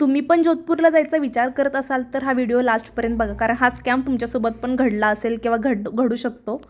तुम्ही पण जोधपूरला जायचा विचार करत असाल तर हा व्हिडिओ लास्टपर्यंत बघा, कारण हा स्कॅम तुमच्यासोबत पण घडला असेल किंवा घडू शकतो.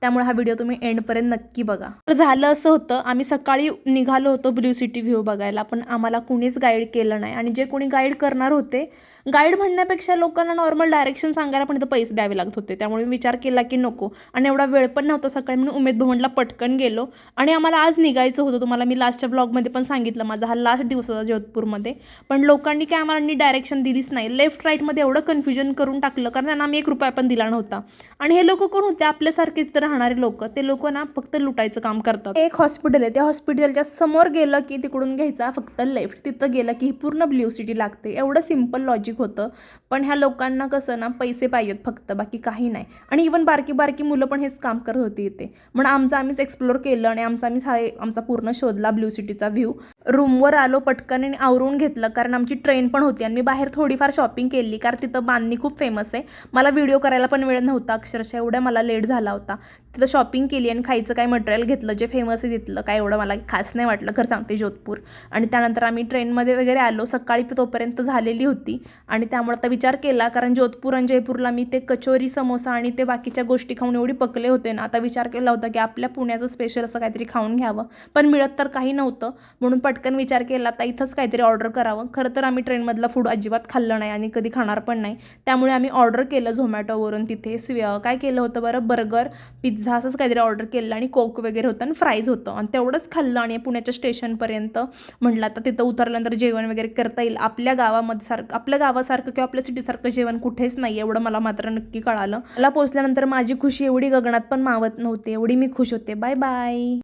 त्यामुळे हा व्हिडिओ तुम्ही एंडपर्यंत नक्की बघा. तर झालं असं होतं, आम्ही सकाळी निघालो होतो ब्ल्यू सिटी व्ह्यू बघायला, पण आम्हाला कुणीच गाईड केलं नाही. आणि जे कोणी गाईड करणार होते, गाईड म्हणण्यापेक्षा लोकांना नॉर्मल डायरेक्शन सांगायला पण इथं पैसे द्यावे लागत होते. त्यामुळे मी विचार केला की नको, आणि एवढा वेळ पण नव्हता सकाळी, म्हणून उमेद भवनला पटकन गेलो. आणि आम्हाला आज निघायचं होतं, तुम्हाला मी लास्टच्या ब्लॉगमध्ये पण सांगितलं, माझा हा लास्ट दिवस होता जोधपूरमध्ये. पण लोकांनी काय आम्हाला डायरेक्शन दिलीच नाही. लेफ्ट राईटमध्ये एवढं कन्फ्युजन करून टाकलं, कारण त्यांना आम्ही 1 रुपया पण दिला नव्हता. आणि हे लोक कोण होते? आपल्यासारखेच राहणारे लोक. ते लोक ना फक्त लुटायचं काम करतात. एक हॉस्पिटल आहे, त्या हॉस्पिटलच्या समोर गेलं की तिकडून घ्यायचा फक्त लेफ्ट, तिथं गेलं की पूर्ण ब्ल्यू सिटी लागते. एवढं सिम्पल लॉजिक होतं. पण ह्या लोकांना कसं ना, पैसे पाहिजेत फक्त, बाकी काही नाही. आणि इवन बारकी बारकी मुलं पण हेच काम करत होती इथे. म्हणून आम्हीच एक्सप्लोर केलं आणि आमचा पूर्ण शोधला ब्ल्यू सिटीचा व्ह्यू. रूमवर आलो पटकन आणि आवरून घेतलं, कारण आमची ट्रेन पण होती. आणि मी बाहेर थोडीफार शॉपिंग केली, कारण तिथं बांधणी खूप फेमस आहे. मला व्हिडिओ करायला पण वेळ नव्हता, अक्षरशः एवढ्या मला लेट झाला होता. तिथं शॉपिंग केली आणि खायचं काय मटेरियल घेतलं, जे फेमस आहे तिथलं. काय एवढं मला खास नाही वाटलं, खरं सांगते, जोधपूर. आणि त्यानंतर आम्ही ट्रेनमध्ये वगैरे आलो. सकाळी तोपर्यंत झालेली होती. आणि त्यामुळे आता विचार केला, कारण जोधपूर आणि जयपूरला मी ते कचोरी, समोसा आणि ते बाकीच्या गोष्टी खाऊन एवढी पकले होते ना, आता विचार केला होता की आपल्या पुण्याचं स्पेशल असं काहीतरी खाऊन घ्यावं. पण मिळत तर काही नव्हतं, म्हणून पटकन विचार केला आता इथंच काहीतरी ऑर्डर करावं. खरं तर आम्ही ट्रेनमधलं फूड अजिबात खाल्लं नाही आणि कधी खाणार पण नाही. त्यामुळे आम्ही ऑर्डर केलं झोमॅटोवरून. तिथे काय केलं होतं बरं, बर्गर, पिझ्झा असंच काहीतरी ऑर्डर केलं, आणि कोक वगैरे होतं आणि फ्राईज होतं. आणि तेवढंच खाल्लं आणि पुण्याच्या स्टेशनपर्यंत म्हटलं आता तिथं उतरल्यानंतर जेवण वगैरे करता येईल. आपल्या गावासारखं किंवा आपल्या सिटीसारखं जेवण कुठेच नाही, एवढं मला मात्र नक्की कळालं. मला पोहोचल्यानंतर माझी खुशी एवढी गगनात पण मावत नव्हती, एवढी मी खुश होते. Bye bye.